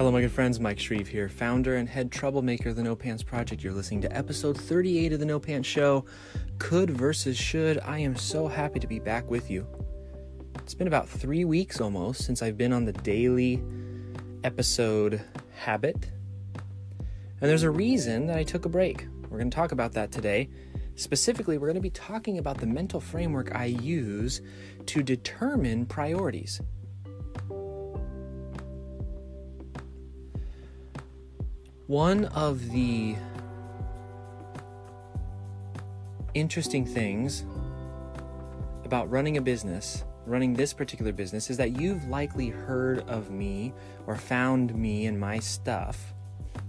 Hello, my good friends. Mike Shreeve here, founder and head troublemaker of the No Pants Project. You're listening to episode 38 of the No Pants Show, Could versus Should. I am so happy to be back with you. It's been about 3 weeks almost since I've been on the daily episode habit. And there's a reason that I took a break. We're going to talk about that today. Specifically, we're going to be talking about the mental framework I use to determine priorities. One of the interesting things about running a business, running this particular business, is that you've likely heard of me or found me and my stuff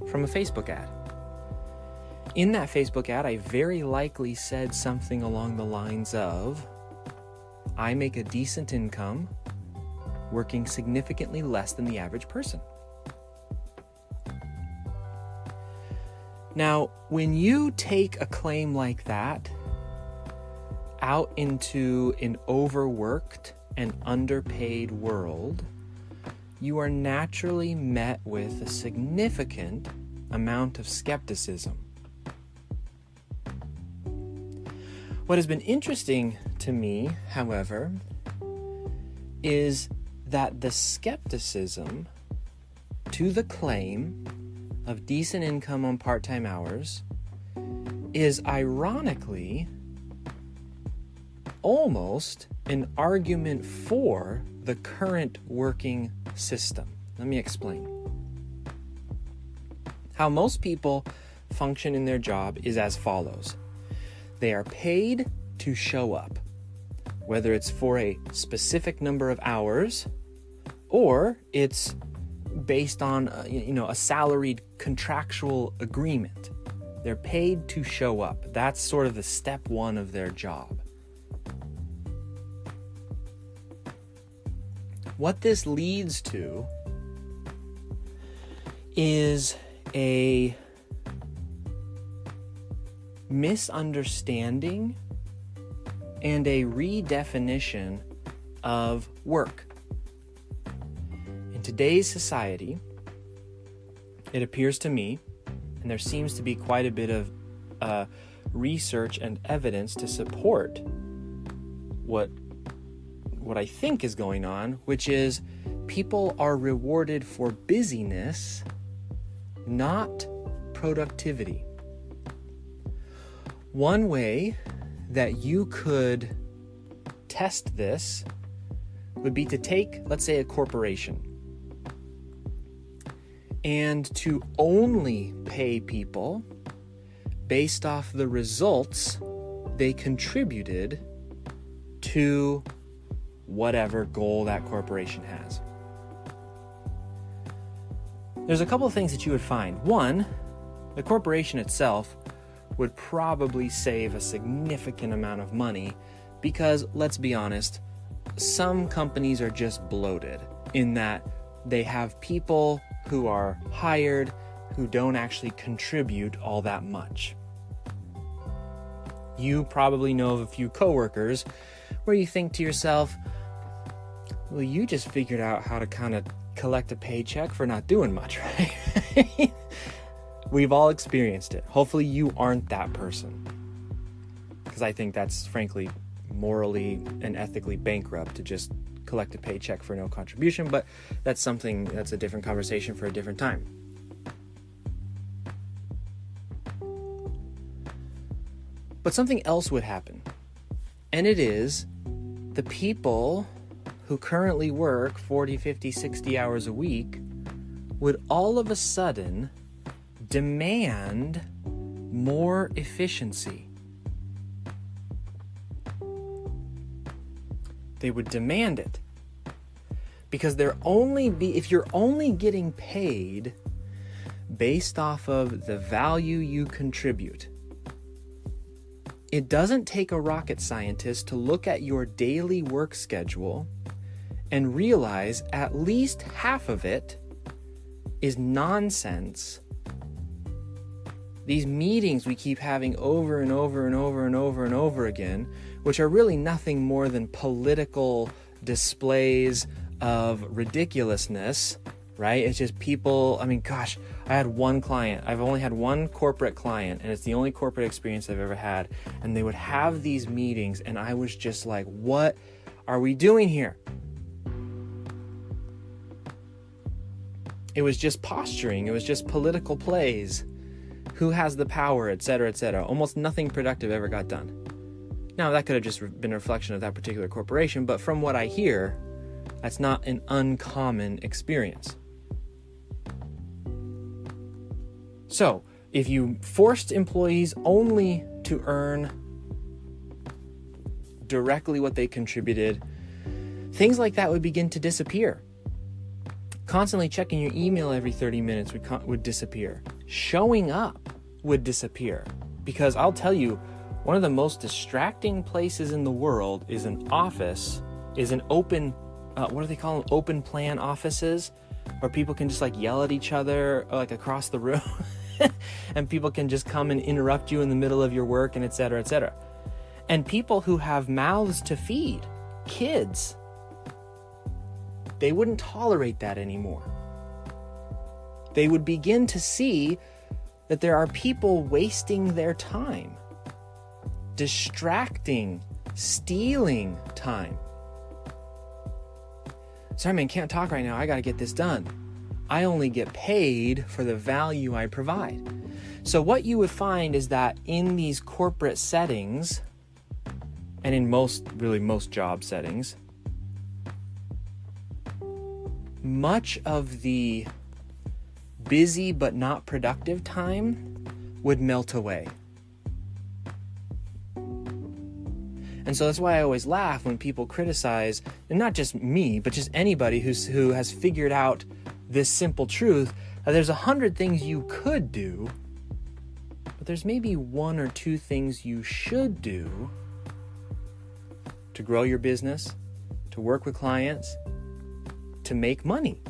from a Facebook ad. In that Facebook ad, I very likely said something along the lines of, I make a decent income working significantly less than the average person. Now, when you take a claim like that out into an overworked and underpaid world, you are naturally met with a significant amount of skepticism. What has been interesting to me, however, is that the skepticism to the claim of decent income on part-time hours is ironically almost an argument for the current working system. Let me explain. How most people function in their job is as follows. They are paid to show up, whether it's for a specific number of hours or it's based on a salaried contractual agreement. They're paid to show up. That's sort of the step one of their job. What this leads to is a misunderstanding and a redefinition of work. In today's society, it appears to me, and there seems to be quite a bit of research and evidence to support what I think is going on, which is people are rewarded for busyness, not productivity. One way that you could test this would be to take, let's say, a corporation and to only pay people based off the results they contributed to whatever goal that corporation has. There's a couple of things that you would find. One, the corporation itself would probably save a significant amount of money because, let's be honest, some companies are just bloated in that they have people who are hired who don't actually contribute all that much. You probably know of a few coworkers where you think to yourself, well, you just figured out how to kind of collect a paycheck for not doing much, right? We've all experienced it. Hopefully you aren't that person, because I think that's frankly morally and ethically bankrupt to just collect a paycheck for no contribution, but that's a different conversation for a different time. But something else would happen, and it is the people who currently work 40, 50, 60 hours a week would all of a sudden demand more efficiency. They would demand it because if you're only getting paid based off of the value you contribute, it doesn't take a rocket scientist to look at your daily work schedule and realize at least half of it is nonsense. These meetings we keep having over and over and over and over and over again, which are really nothing more than political displays of ridiculousness right? It's just people, I mean, gosh, I had one client. I've only had one corporate client, and it's the only corporate experience I've ever had. And they would have these meetings, and I was just like, what are we doing here? It was just posturing. It was just political plays. Who has the power, et cetera, et cetera. Almost nothing productive ever got done. Now, that could have just been a reflection of that particular corporation, but from what I hear, that's not an uncommon experience. So, if you forced employees only to earn directly what they contributed, things like that would begin to disappear. Constantly checking your email every 30 minutes would disappear. Showing up would disappear. Because I'll tell you, one of the most distracting places in the world is an office, is an open, what do they call them? Open plan offices, where people can just like yell at each other like across the room. And people can just come and interrupt you in the middle of your work, and et cetera, et cetera. And people who have mouths to feed, kids, they wouldn't tolerate that anymore. They would begin to see that there are people wasting their time, distracting, stealing time. Sorry, man, can't talk right now. I got to get this done. I only get paid for the value I provide. So what you would find is that in these corporate settings, and in most job settings, much of the busy but not productive time would melt away. And so that's why I always laugh when people criticize, and not just me, but just anybody who has figured out this simple truth that there's 100 things you could do, but there's maybe 1 or 2 things you should do to grow your business, to work with clients, to make money.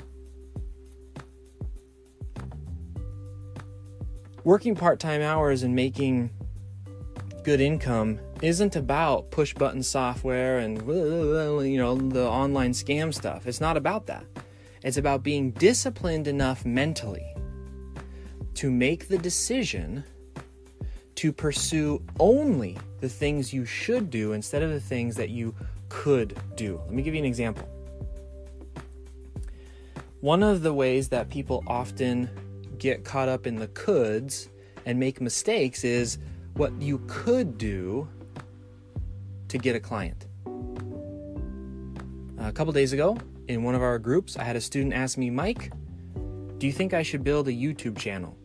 Working part-time hours and making good income isn't about push-button software and the online scam stuff. It's not about that. It's about being disciplined enough mentally to make the decision to pursue only the things you should do instead of the things that you could do. Let me give you an example. One of the ways that people often get caught up in the coulds and make mistakes is what you could do to get a client. A couple days ago, in one of our groups, I had a student ask me, Mike, do you think I should build a YouTube channel?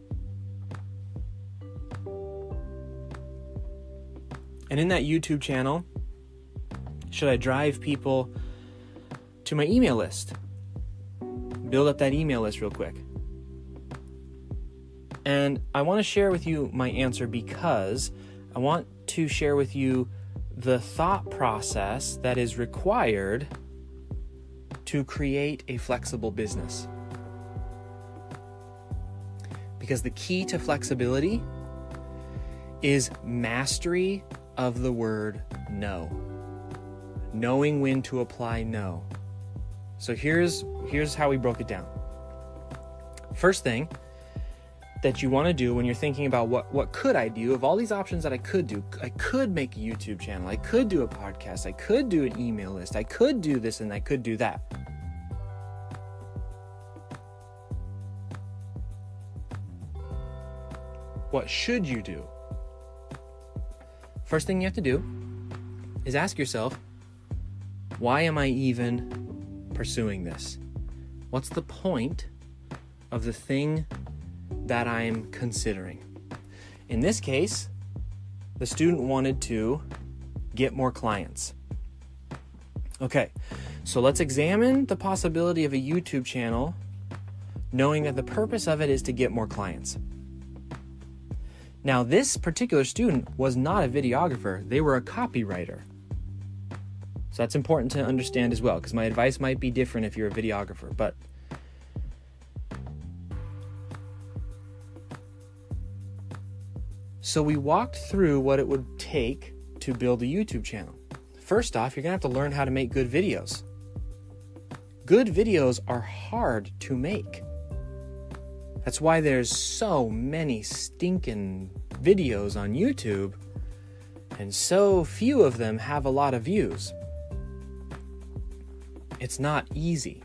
And in that YouTube channel, should I drive people to my email list? Build up that email list real quick. And I want to share with you my answer because I want to share with you the thought process that is required to create a flexible business. Because the key to flexibility is mastery of the word no. Knowing when to apply no. So here's how we broke it down. First thing that you want to do when you're thinking about what could I do of all these options that I could do. I could make a YouTube channel. I could do a podcast. I could do an email list. I could do this and I could do that. What should you do? First thing you have to do is ask yourself, why am I even pursuing this? What's the point of the thing that I'm considering? In this case, the student wanted to get more clients. Okay, so let's examine the possibility of a YouTube channel, knowing that the purpose of it is to get more clients. Now, this particular student was not a videographer. They were a copywriter. So that's important to understand as well, because my advice might be different if you're a videographer. But so we walked through what it would take to build a YouTube channel. First off, you're going to have to learn how to make good videos. good videos are hard to make. That's why there's so many stinking videos on YouTube, and so few of them have a lot of views. It's not easy.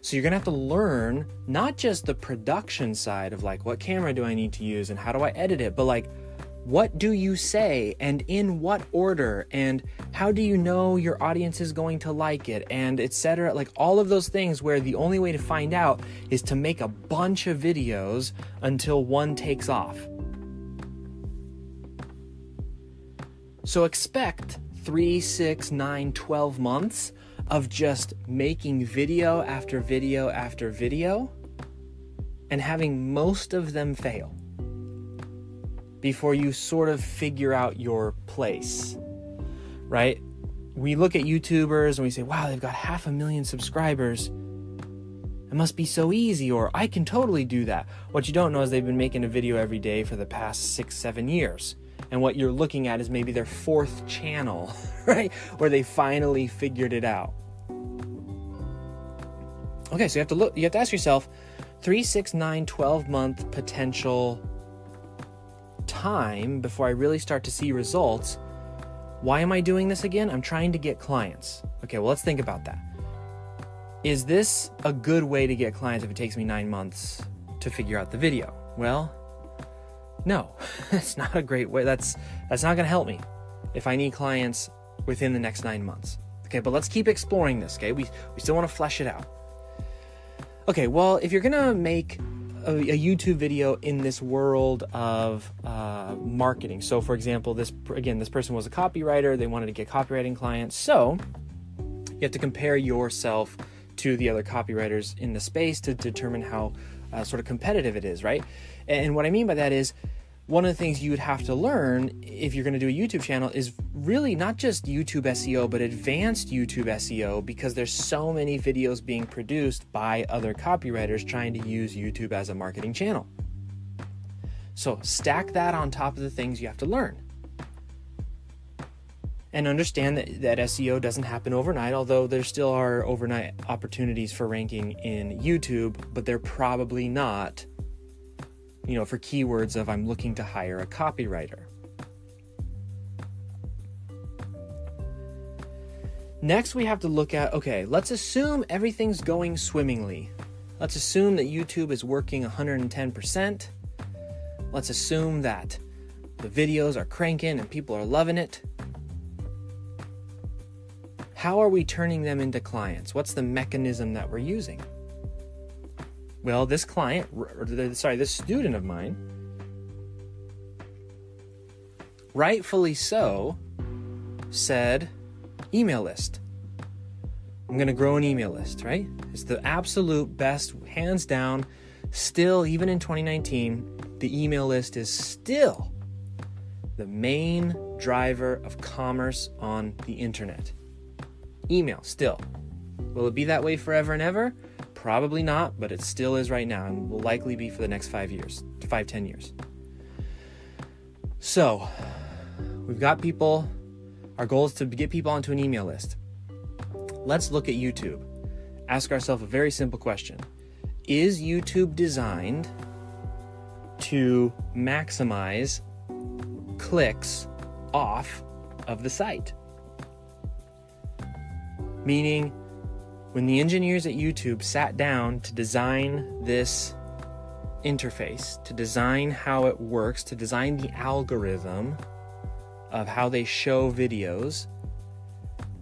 So you're going to have to learn not just the production side of like, what camera do I need to use and how do I edit it, but like, what do you say and in what order, and how do you know your audience is going to like it, and etc. Like all of those things where the only way to find out is to make a bunch of videos until one takes off. So expect 3, 6, 9, 12 months of just making video after video after video and having most of them fail before you sort of figure out your place, right? We look at YouTubers and we say, wow, they've got 500,000 subscribers. It must be so easy, or I can totally do that. What you don't know is they've been making a video every day for the past 6, 7 years. And what you're looking at is maybe their 4th channel, right? Where they finally figured it out. Okay, so you have to ask yourself, 3, 6, 9, 12 month potential time before I really start to see results. Why am I doing this again? I'm trying to get clients. Okay, well, let's think about that. Is this a good way to get clients if it takes me 9 months to figure out the video? Well, no, it's not a great way. That's not going to help me if I need clients within the next 9 months. Okay, but let's keep exploring this, okay? We still want to flesh it out. Okay, well, if you're going to make a YouTube video in this world of marketing. So for example, this person was a copywriter. They wanted to get copywriting clients. So you have to compare yourself to the other copywriters in the space to determine how sort of competitive it is, right? And what I mean by that is, one of the things you would have to learn if you're going to do a YouTube channel is really not just YouTube SEO, but advanced YouTube SEO, because there's so many videos being produced by other copywriters trying to use YouTube as a marketing channel. So stack that on top of the things you have to learn. And understand that SEO doesn't happen overnight, although there still are overnight opportunities for ranking in YouTube, but they're probably not, for keywords of I'm looking to hire a copywriter. Next, we have to look at, okay, let's assume everything's going swimmingly. Let's assume that YouTube is working 110%. Let's assume that the videos are cranking and people are loving it. How are we turning them into clients? What's the mechanism that we're using? Well, this student of mine, rightfully so, said email list. I'm going to grow an email list, right? It's the absolute best, hands down. Still, even in 2019, the email list is still the main driver of commerce on the internet. Email, still. Will it be that way forever and ever? Probably not, but it still is right now and will likely be for the next 10 years. So, we've got people. Our goal is to get people onto an email list. Let's look at YouTube. Ask ourselves a very simple question. Is YouTube designed to maximize clicks off of the site? Meaning, when the engineers at YouTube sat down to design this interface, to design how it works, to design the algorithm of how they show videos,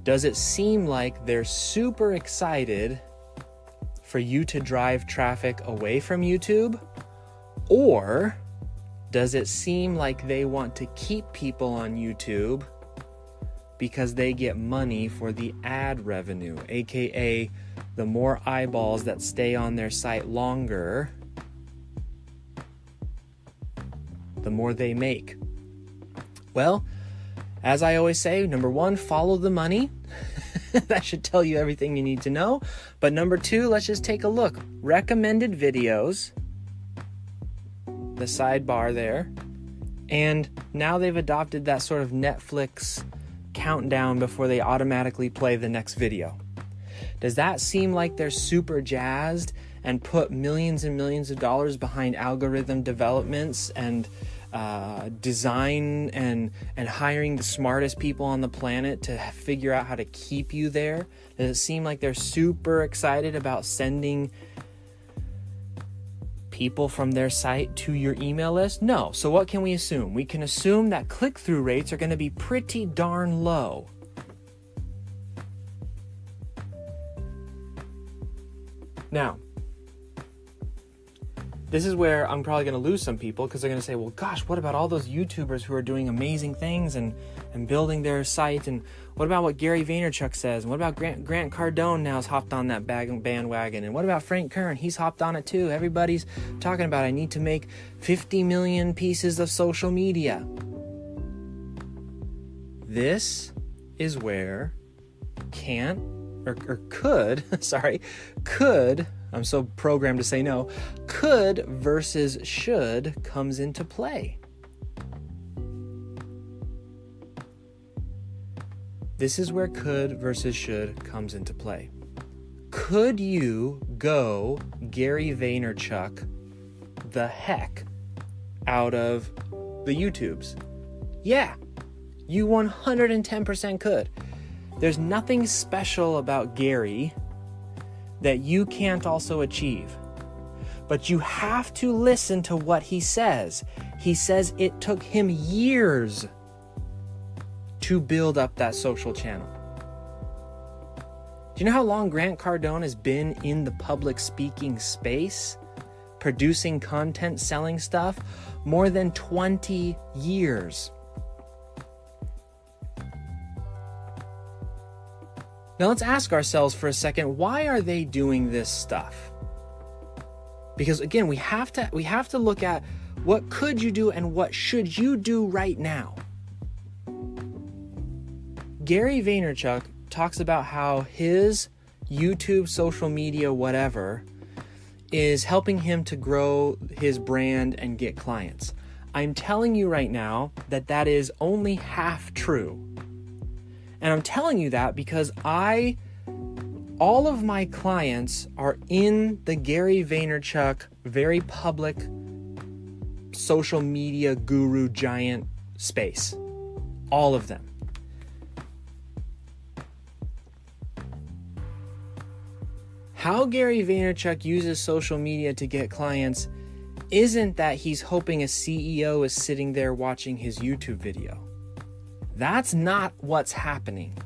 does it seem like they're super excited for you to drive traffic away from YouTube? Or does it seem like they want to keep people on YouTube because they get money for the ad revenue, aka the more eyeballs that stay on their site longer, the more they make? Well, as I always say, number one, follow the money. That should tell you everything you need to know. But number two, let's just take a look. Recommended videos, the sidebar there, and now they've adopted that sort of Netflix countdown before they automatically play the next video. Does that seem like they're super jazzed and put millions and millions of dollars behind algorithm developments and design and hiring the smartest people on the planet to figure out how to keep you there? Does it seem like they're super excited about sending people from their site to your email list? No. So what can we assume? We can assume that click-through rates are going to be pretty darn low. Now, this is where I'm probably going to lose some people, because they're going to say, well, gosh, what about all those YouTubers who are doing amazing things and building their site? And what about what Gary Vaynerchuk says? And what about Grant Cardone now has hopped on that bandwagon? And what about Frank Kern? He's hopped on it too. Everybody's talking about, I need to make 50 million pieces of social media. This is where could, I'm so programmed to say no, could versus should comes into play. This is where could versus should comes into play. Could you go Gary Vaynerchuk the heck out of the YouTubes? Yeah, you 110% could. There's nothing special about Gary that you can't also achieve. But you have to listen to what he says. He says it took him years to build up that social channel. Do you know how long Grant Cardone has been in the public speaking space, producing content, selling stuff? More than 20 years. Now let's ask ourselves for a second, why are they doing this stuff? Because again, we have to look at what could you do and what should you do right now. Gary Vaynerchuk talks about how his YouTube, social media, whatever, is helping him to grow his brand and get clients. I'm telling you right now that is only half true. And I'm telling you that because all of my clients are in the Gary Vaynerchuk, very public social media guru giant space. All of them. How Gary Vaynerchuk uses social media to get clients isn't that he's hoping a CEO is sitting there watching his YouTube video. That's not what's happening.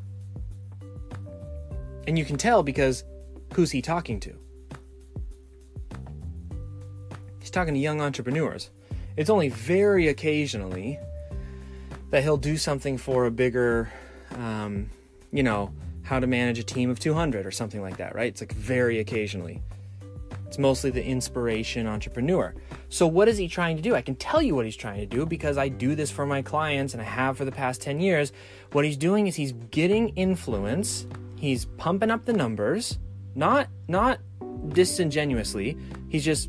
And you can tell because who's he talking to? He's talking to young entrepreneurs. It's only very occasionally that he'll do something for a bigger, how to manage a team of 200 or something like that, right? It's like very occasionally. It's mostly the inspiration entrepreneur. So what is he trying to do? I can tell you what he's trying to do because I do this for my clients and I have for the past 10 years. What he's doing is he's getting influence. He's pumping up the numbers, not disingenuously. He's just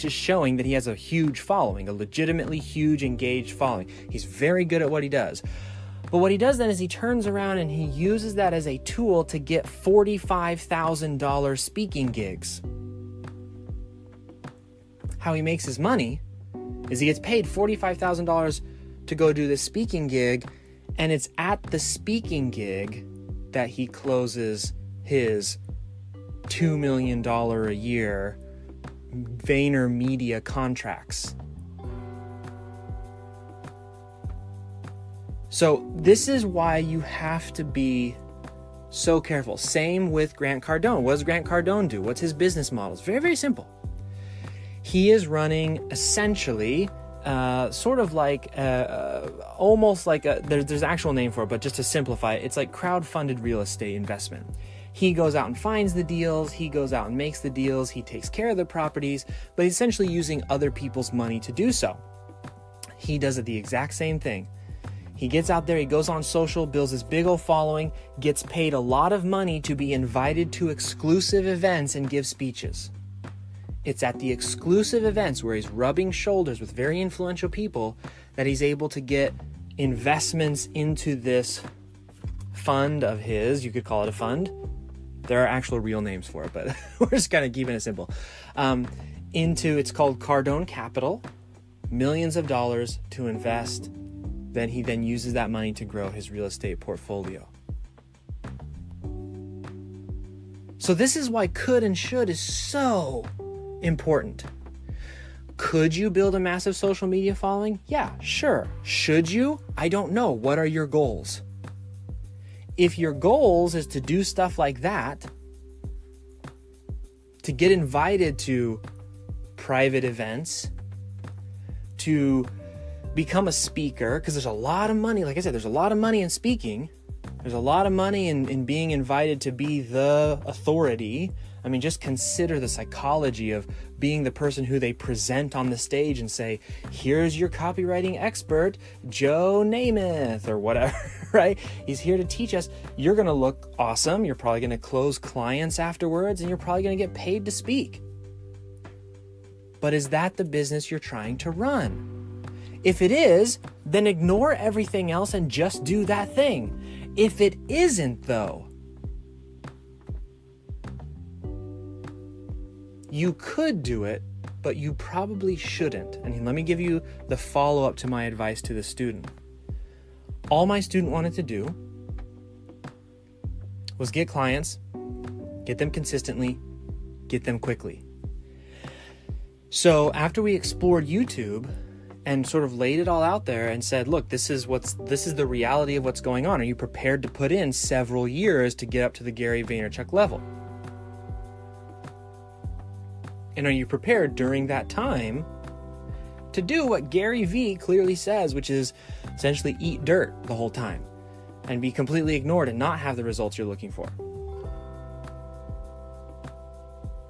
showing that he has a huge following, a legitimately huge engaged following. He's very good at what he does. But what he does then is he turns around and he uses that as a tool to get $45,000 speaking gigs. How he makes his money is he gets paid $45,000 to go do this speaking gig, and it's at the speaking gig that he closes his $2 million a year VaynerMedia contracts. So this is why you have to be so careful. Same with Grant Cardone. What does Grant Cardone do? What's his business model? It's very, very simple. He is running essentially sort of like almost like there's an actual name for it, but just to simplify it, it's like crowdfunded real estate investment. He goes out and finds the deals, he goes out and makes the deals, he takes care of the properties, but he's essentially using other people's money to do so. He does it the exact same thing. He gets out there, he goes on social, builds this big old following, gets paid a lot of money to be invited to exclusive events and give speeches. It's at the exclusive events where he's rubbing shoulders with very influential people that he's able to get investments into this fund of his, you could call it a fund, There are actual real names for it, but we're just kind of keeping it simple. It's called Cardone Capital, millions of dollars to invest. Then he uses that money to grow his real estate portfolio. So this is why could and should is so important. Could you build a massive social media following? Yeah, sure. Should you? I don't know. What are your goals? If your goals is to do stuff like that, to get invited to private events, to become a speaker, because there's a lot of money, like I said, there's a lot of money in speaking. There's a lot of money in being invited to be the authority. I mean, just consider the psychology of being the person who they present on the stage and say, here's your copywriting expert, Joe Namath, or whatever, right? He's here to teach us. You're going to look awesome. You're probably going to close clients afterwards, and you're probably going to get paid to speak. But is that the business you're trying to run? If it is, then ignore everything else and just do that thing. If it isn't, though, you could do it, but you probably shouldn't. And let me give you the follow-up to my advice to the student. All my student wanted to do was get clients, get them consistently, get them quickly. So after we explored YouTube and sort of laid it all out there and said, look, this is the reality of what's going on. Are you prepared to put in several years to get up to the Gary Vaynerchuk level? And are you prepared during that time to do what Gary V clearly says, which is essentially eat dirt the whole time and be completely ignored and not have the results you're looking for?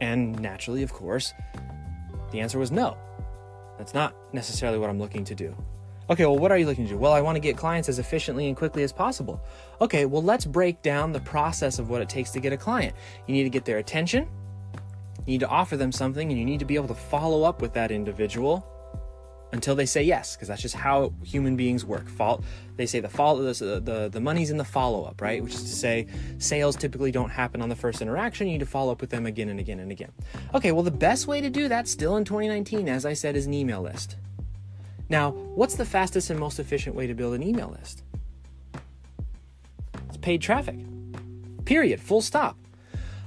And naturally, of course, the answer was no. That's not necessarily what I'm looking to do. Okay, well, what are you looking to do? Well, I want to get clients as efficiently and quickly as possible. Okay, well, let's break down the process of what it takes to get a client. You need to get their attention. You need to offer them something, and you need to be able to follow up with that individual until they say yes, because that's just how human beings work. They say the money's in the follow-up, right? Which is to say, sales typically don't happen on the first interaction. You need to follow up with them again and again and again. Okay, well, the best way to do that still in 2019, as I said, is an email list. Now, what's the fastest and most efficient way to build an email list? It's paid traffic. Period. Full stop.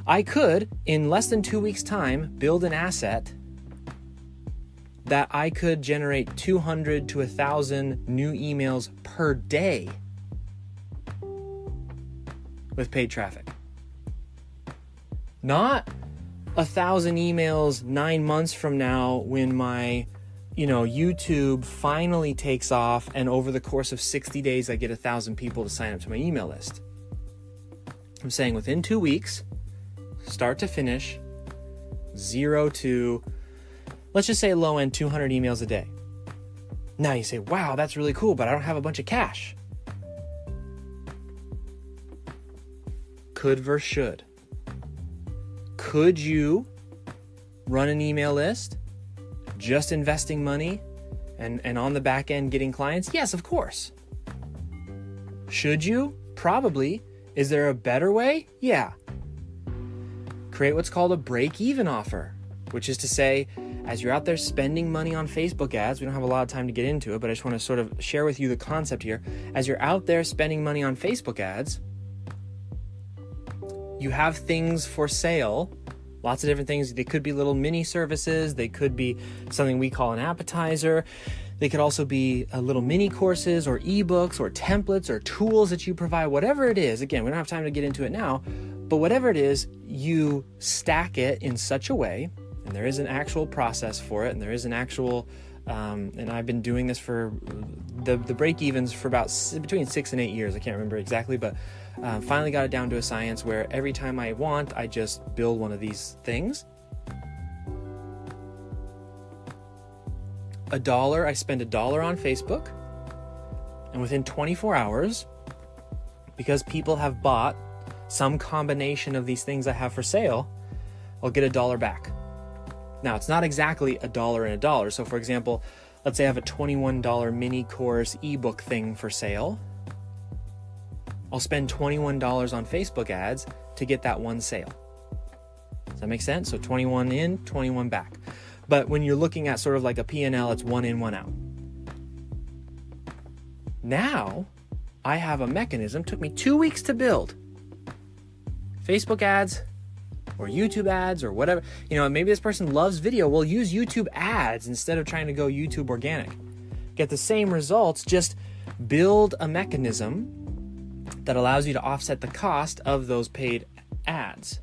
I could, in less than 2 weeks' time, build an asset that I could generate 200 to 1,000 new emails per day with paid traffic. Not 1,000 emails 9 months from now when my, YouTube finally takes off and over the course of 60 days I get 1,000 people to sign up to my email list. I'm saying within 2 weeks, start to finish, 0 to, let's just say low end 200 emails a day. Now you say, wow, that's really cool, but I don't have a bunch of cash. Could versus should. Could you run an email list, just investing money and on the back end getting clients? Yes, of course. Should you? Probably. Is there a better way? Yeah. Create what's called a break-even offer, which is to say, as you're out there spending money on Facebook ads, we don't have a lot of time to get into it, but I just want to sort of share with you the concept here. As you're out there spending money on Facebook ads, you have things for sale, lots of different things. They could be little mini services. They could be something we call an appetizer. They could also be little mini courses or ebooks or templates or tools that you provide, whatever it is. Again, we don't have time to get into it now, but whatever it is, you stack it in such a way, and there is an actual process for it, and there is an actual, and I've been doing this for the break-evens for about between 6 and 8 years. I can't remember exactly, but finally got it down to a science where every time I want, I just build one of these things. I spend $1 on Facebook, and within 24 hours, because people have bought some combination of these things I have for sale, I'll get $1 back. Now, it's not exactly $1 and $1. So for example, let's say I have a $21 mini course ebook thing for sale. I'll spend $21 on Facebook ads. to get that one sale. Does that make sense? So 21 in, 21 back. But when you're looking at sort of like a P&L, it's 1 in, 1 out. Now, I have a mechanism, took me 2 weeks to build. Facebook ads or YouTube ads or whatever. Maybe this person loves video. Well, use YouTube ads instead of trying to go YouTube organic. Get the same results, just build a mechanism that allows you to offset the cost of those paid ads.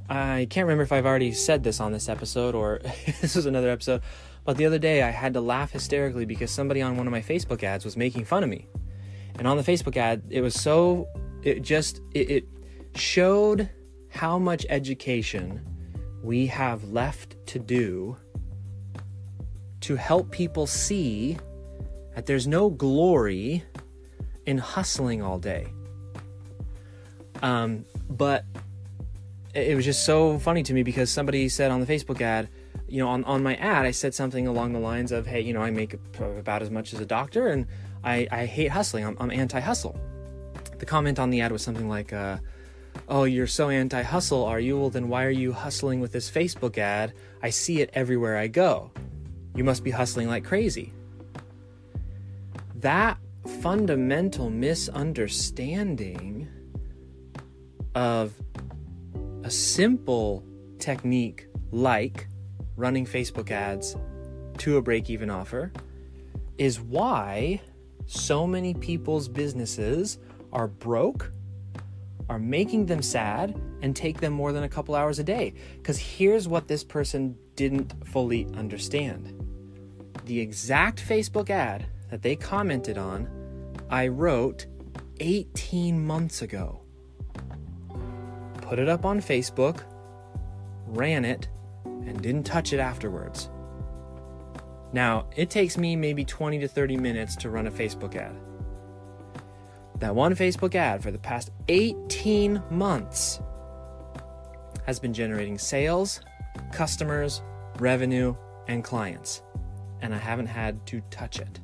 I can't remember if I've already said this on this episode or this was another episode, but the other day I had to laugh hysterically because somebody on one of my Facebook ads was making fun of me. And on the Facebook ad, it showed how much education we have left to do to help people see that there's no glory in hustling all day. But it was just so funny to me because somebody said on the Facebook ad, on my ad, I said something along the lines of, hey, I make about as much as a doctor and I hate hustling. I'm anti-hustle. The comment on the ad was something like, oh, you're so anti-hustle, are you? Well, then why are you hustling with this Facebook ad? I see it everywhere I go. You must be hustling like crazy. That fundamental misunderstanding of a simple technique like running Facebook ads to a break-even offer is why so many people's businesses are broke, are making them sad, and take them more than a couple hours a day. Because here's what this person didn't fully understand. The exact Facebook ad that they commented on, I wrote 18 months ago. Put it up on Facebook, ran it, and didn't touch it afterwards. Now, it takes me maybe 20 to 30 minutes to run a Facebook ad. That one Facebook ad for the past 18 months has been generating sales, customers, revenue, and clients. And I haven't had to touch it.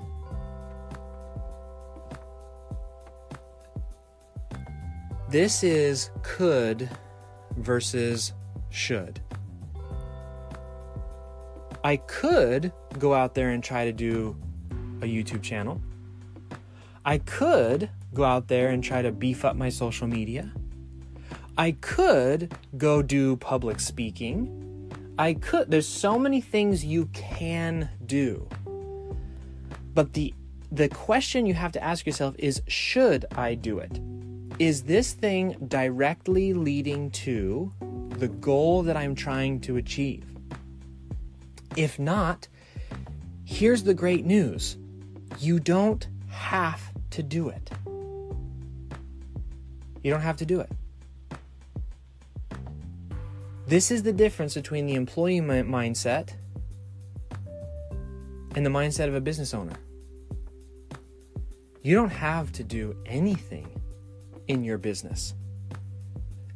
This is could versus should. I could go out there and try to do a YouTube channel. I could go out there and try to beef up my social media. I could go do public speaking. There's so many things you can do. But the question you have to ask yourself is, should I do it? Is this thing directly leading to the goal that I'm trying to achieve? If not, here's the great news. You don't have to do it. You don't have to do it. This is the difference between the employee mindset and the mindset of a business owner. You don't have to do anything in your business.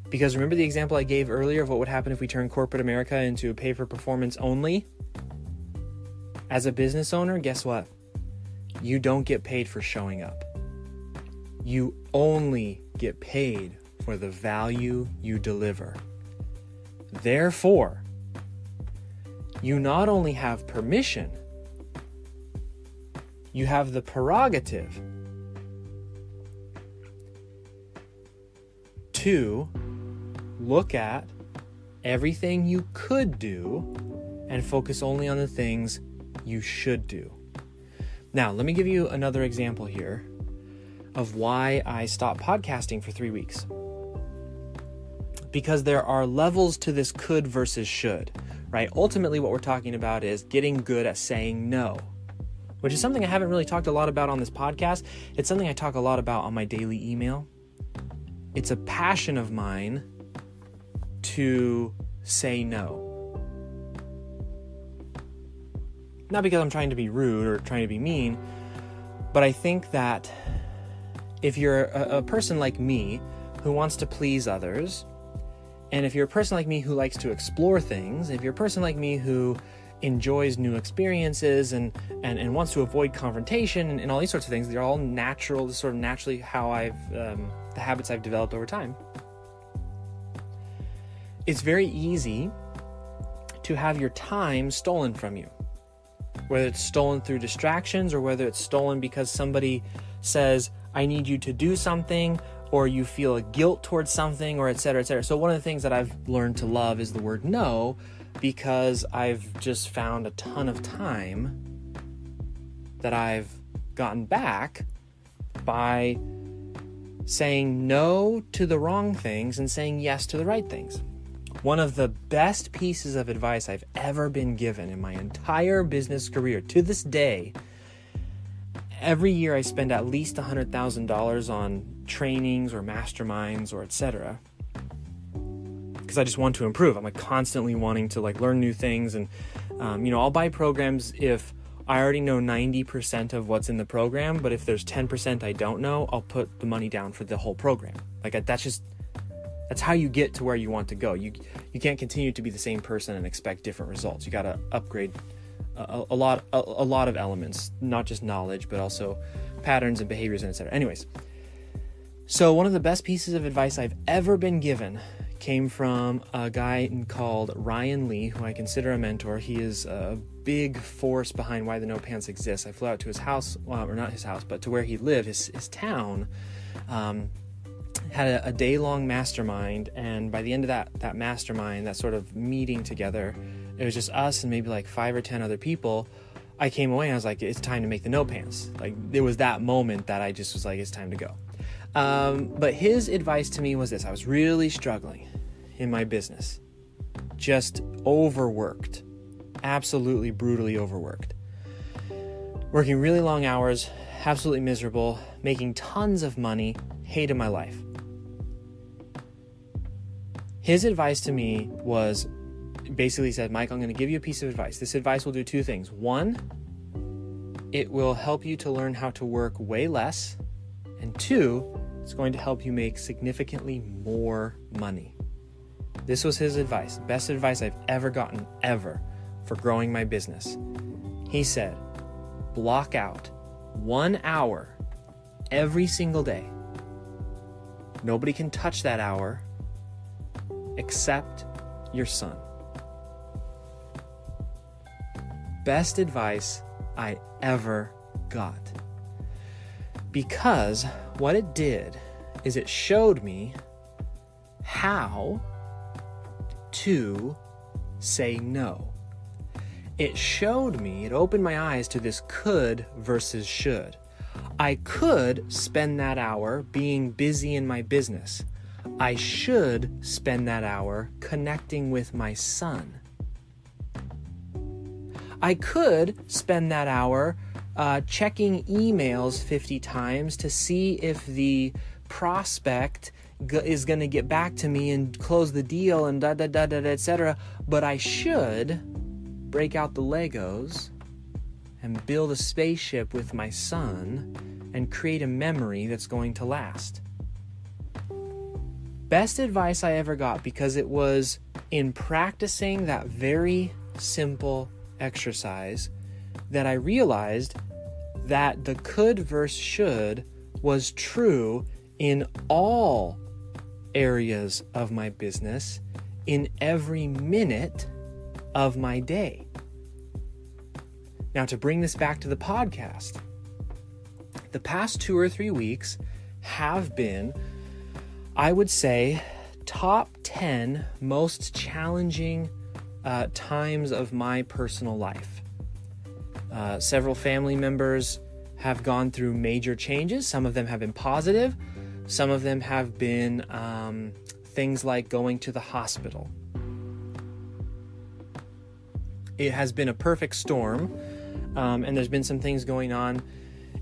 Because remember the example I gave earlier of what would happen if we turn corporate America into a pay for performance only? As a business owner, guess what? You don't get paid for showing up. You only get paid for the value you deliver. Therefore, you not only have permission, you have the prerogative to look at everything you could do and focus only on the things you should do. Now, let me give you another example here of why I stopped podcasting for 3 weeks. Because there are levels to this could versus should, right? Ultimately, what we're talking about is getting good at saying no, which is something I haven't really talked a lot about on this podcast. It's something I talk a lot about on my daily email. It's a passion of mine to say no. Not because I'm trying to be rude or trying to be mean, but I think that if you're a person like me who wants to please others, and if you're a person like me who likes to explore things, if you're a person like me who enjoys new experiences and wants to avoid confrontation and all these sorts of things. They're all natural, sort of naturally how the habits I've developed over time. It's very easy to have your time stolen from you, whether it's stolen through distractions or whether it's stolen because somebody says, I need you to do something, or you feel a guilt towards something, or et cetera, et cetera. So one of the things that I've learned to love is the word no, because I've just found a ton of time that I've gotten back by saying no to the wrong things and saying yes to the right things. One of the best pieces of advice I've ever been given in my entire business career, to this day, every year I spend at least $100,000 on trainings or masterminds or etc. because I just want to improve. I'm constantly wanting to learn new things, and I'll buy programs if I already know 90% of what's in the program, but if there's 10% I don't know, I'll put the money down for the whole program. That's how you get to where you want to go. You can't continue to be the same person and expect different results. You got to upgrade a lot of elements, not just knowledge, but also patterns and behaviors and etc. Anyways, so one of the best pieces of advice I've ever been given came from a guy called Ryan Lee, who I consider a mentor. He is a big force behind why the No Pants exists. I flew out to his house, or not his house, but to where he lived, his town. Had a day-long mastermind, and by the end of that mastermind, that sort of meeting together, it was just us and maybe 5 or 10 other people. I came away and I was like, it's time to make the No Pants. It was that moment that I just was like, it's time to go. But his advice to me was this. I was really struggling in my business, just overworked, absolutely brutally overworked, working really long hours, absolutely miserable, making tons of money, hated my life. His advice to me was basically said, Mike, I'm going to give you a piece of advice. This advice will do 2 things. 1, it will help you to learn how to work way less. And 2, it's going to help you make significantly more money. This was his advice. Best advice I've ever gotten, ever, for growing my business. He said, block out 1 hour every single day. Nobody can touch that hour except your son. Best advice I ever got. Because what it did is it showed me how to say no. It showed me, it opened my eyes to this could versus should. I could spend that hour being busy in my business. I should spend that hour connecting with my son. I could spend that hour checking emails 50 times to see if the prospect is going to get back to me and close the deal and etc. But I should break out the Legos and build a spaceship with my son and create a memory that's going to last. Best advice I ever got, because it was in practicing that very simple exercise that I realized that the could versus should was true in all areas of my business, in every minute of my day. Now, to bring this back to the podcast, the past 2 or 3 weeks have been, I would say, top 10 most challenging times of my personal life. Several family members have gone through major changes. Some of them have been positive. Some of them have been things like going to the hospital. It has been a perfect storm, and there's been some things going on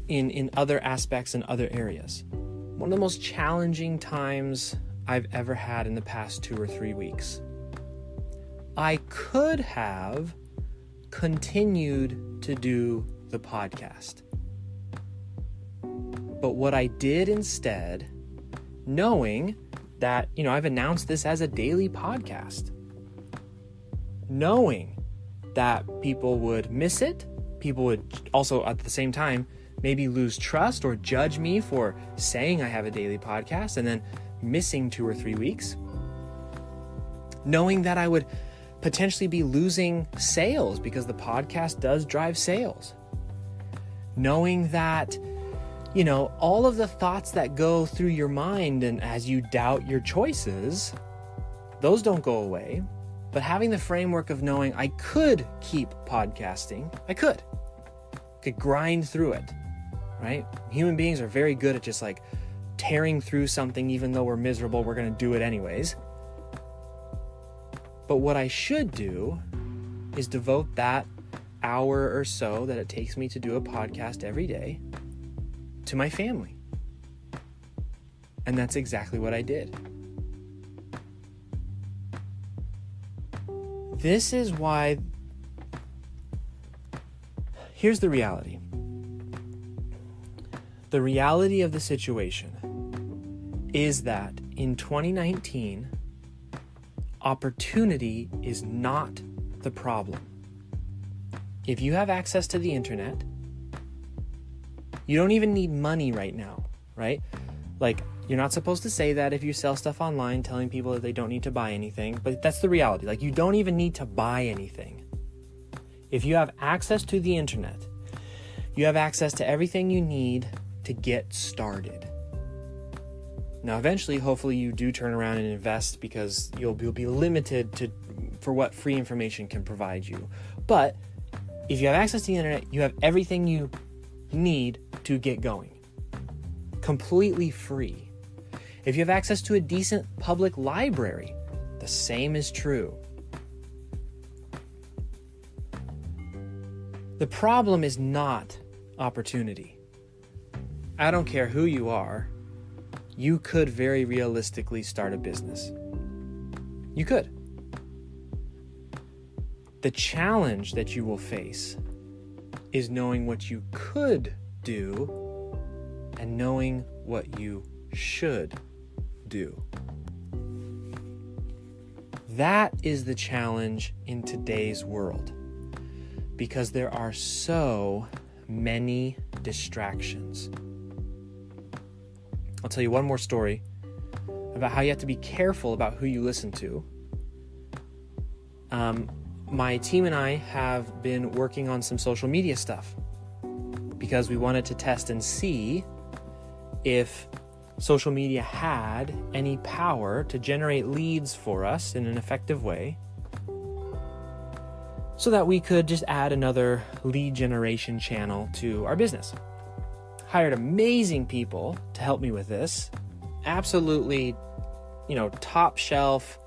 in other aspects and other areas. One of the most challenging times I've ever had in the past 2 or 3 weeks. I could have continued to do the podcast. But what I did instead, knowing that, I've announced this as a daily podcast, knowing that people would miss it. People would also, at the same time, maybe lose trust or judge me for saying I have a daily podcast and then missing 2 or 3 weeks. Knowing that I would potentially be losing sales because the podcast does drive sales. Knowing that, all of the thoughts that go through your mind and as you doubt your choices, those don't go away. But having the framework of knowing I could keep podcasting, I could grind through it, right? Human beings are very good at just like tearing through something. Even though we're miserable, we're going to do it anyways. But what I should do is devote that hour or so that it takes me to do a podcast every day to my family. And that's exactly what I did. This is why, here's the reality. The reality of the situation is that in 2019, opportunity is not the problem. If you have access to the internet, you don't even need money right now, right? Like, you're not supposed to say that if you sell stuff online, telling people that they don't need to buy anything, but that's the reality. Like, you don't even need to buy anything. If you have access to the internet, you have access to everything you need to get started. Now, eventually, hopefully you do turn around and invest because you'll be limited for what free information can provide you. But if you have access to the internet, you have everything you need to get going. Completely free. If you have access to a decent public library, the same is true. The problem is not opportunity. I don't care who you are. You could very realistically start a business. You could. The challenge that you will face is knowing what you could do and knowing what you should do. That is the challenge in today's world because there are so many distractions. I'll tell you one more story about how you have to be careful about who you listen to. My team and I have been working on some social media stuff because we wanted to test and see if social media had any power to generate leads for us in an effective way so that we could just add another lead generation channel to our business. Hired amazing people to help me with this. Absolutely, top shelf,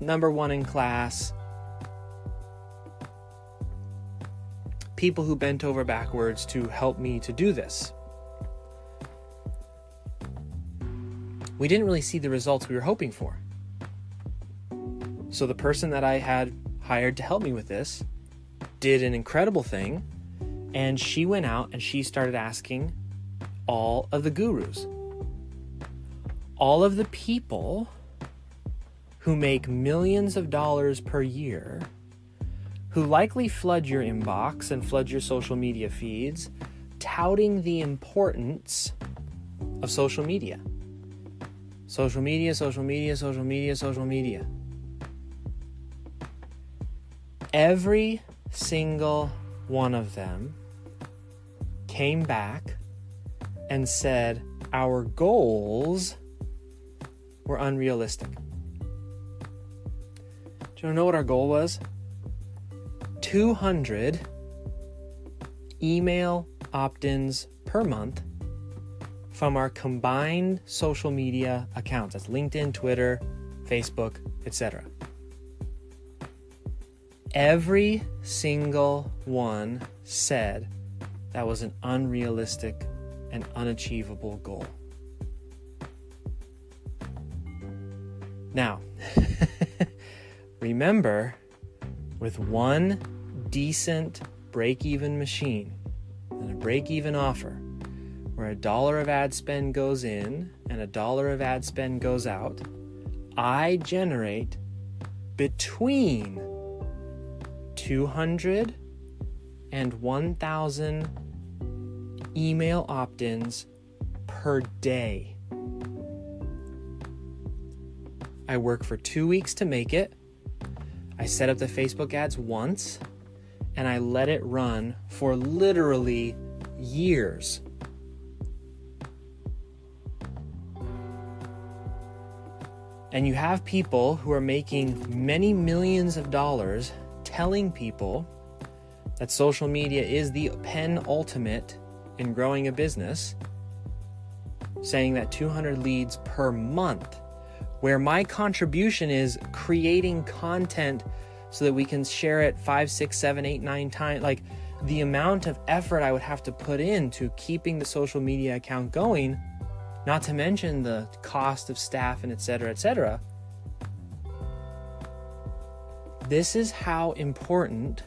number one in class. People who bent over backwards to help me to do this. We didn't really see the results we were hoping for. So the person that I had hired to help me with this did an incredible thing, and she went out and she started asking all of the gurus, all of the people who make millions of dollars per year, who likely flood your inbox and flood your social media feeds, touting the importance of social media. Social media, social media, social media, social media. Every single one of them came back and said our goals were unrealistic. Do you know what our goal was? 200 email opt-ins per month from our combined social media accounts. That's LinkedIn, Twitter, Facebook, etc. Every single one said that was an unrealistic and unachievable goal. Now, remember, with one decent break-even machine and a break-even offer, where $1 of ad spend goes in and $1 of ad spend goes out, I generate between 200 and 1,000 email opt-ins per day. I work for 2 weeks to make it. I set up the Facebook ads once, and I let it run for literally years. And you have people who are making many millions of dollars telling people that social media is the penultimate in growing a business, saying that 200 leads per month, where my contribution is creating content so that we can share it 5, 6, 7, 8, 9 times. Like, the amount of effort I would have to put into keeping the social media account going, not to mention the cost of staff and et cetera, this is how important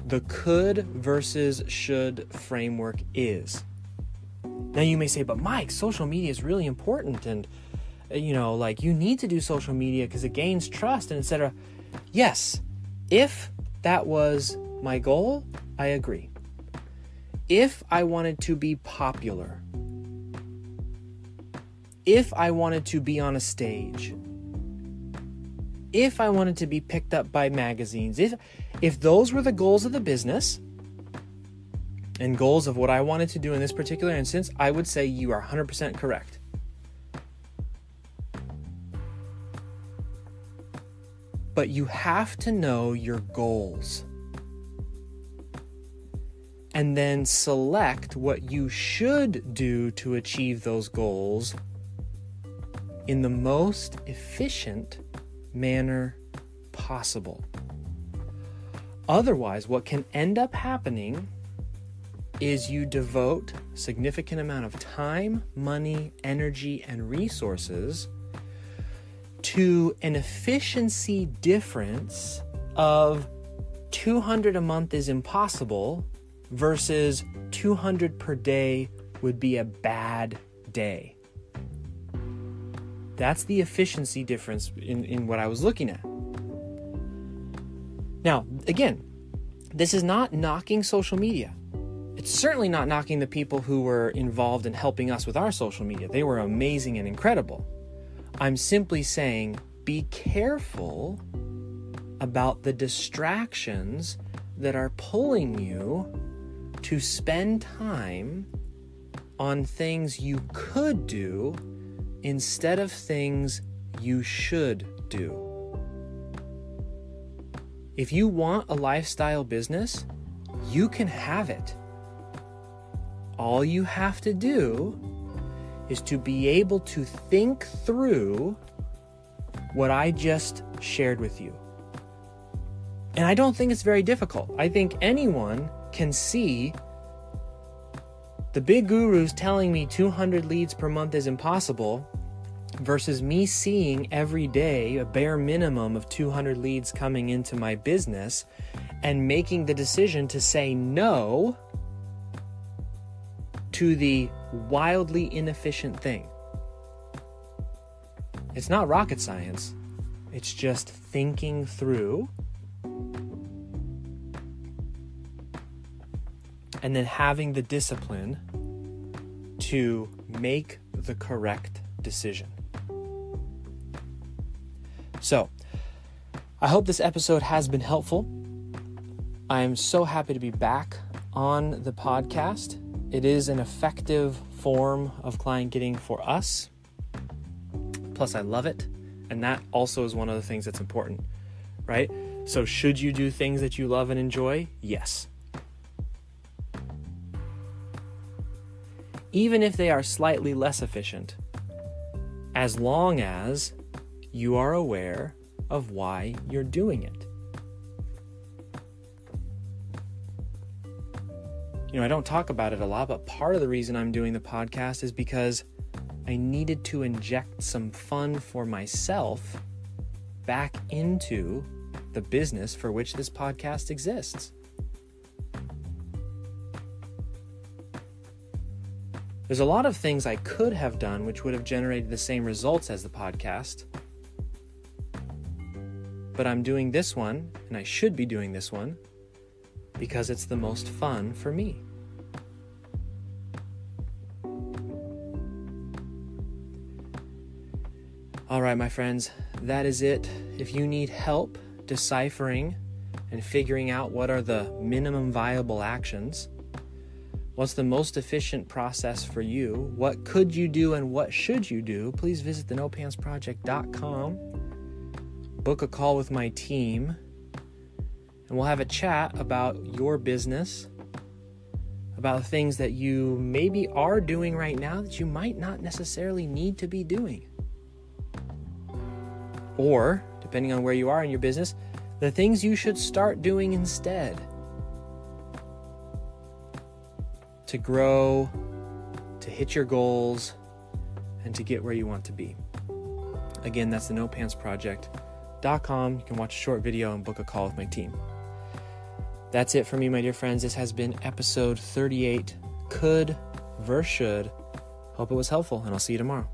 the could versus should framework is. Now you may say, but Mike, social media is really important, and you need to do social media because it gains trust and et cetera. Yes, if that was my goal, I agree. If I wanted to be popular, if I wanted to be on a stage, if I wanted to be picked up by magazines, if those were the goals of the business and goals of what I wanted to do in this particular instance, I would say you are 100% correct. But you have to know your goals and then select what you should do to achieve those goals in the most efficient manner possible. Otherwise, what can end up happening is you devote a significant amount of time, money, energy, and resources to an efficiency difference of 200 a month is impossible versus 200 per day would be a bad day. That's the efficiency difference in what I was looking at. Now, again, this is not knocking social media. It's certainly not knocking the people who were involved in helping us with our social media. They were amazing and incredible. I'm simply saying, be careful about the distractions that are pulling you to spend time on things you could do instead of things you should do. If you want a lifestyle business, you can have it. All you have to do is to be able to think through what I just shared with you. And I don't think it's very difficult. I think anyone can see the big gurus telling me 200 leads per month is impossible versus me seeing every day a bare minimum of 200 leads coming into my business and making the decision to say no to the wildly inefficient thing. It's not rocket science. It's just thinking through and then having the discipline to make the correct decision. So, I hope this episode has been helpful. I am so happy to be back on the podcast. It is an effective form of client getting for us. Plus, I love it. And that also is one of the things that's important, right? So should you do things that you love and enjoy? Yes. Even if they are slightly less efficient, as long as you are aware of why you're doing it. I don't talk about it a lot, but part of the reason I'm doing the podcast is because I needed to inject some fun for myself back into the business for which this podcast exists. There's a lot of things I could have done which would have generated the same results as the podcast. But I'm doing this one, and I should be doing this one, because it's the most fun for me. All right, my friends, that is it. If you need help deciphering and figuring out what are the minimum viable actions, what's the most efficient process for you, what could you do and what should you do, please visit thenopantsproject.com, book a call with my team, and we'll have a chat about your business, about things that you maybe are doing right now that you might not necessarily need to be doing. Or, depending on where you are in your business, the things you should start doing instead to grow, to hit your goals, and to get where you want to be. Again, that's the NoPantsProject.com. You can watch a short video and book a call with my team. That's it for me, my dear friends. This has been episode 38, Could versus Should. Hope it was helpful, and I'll see you tomorrow.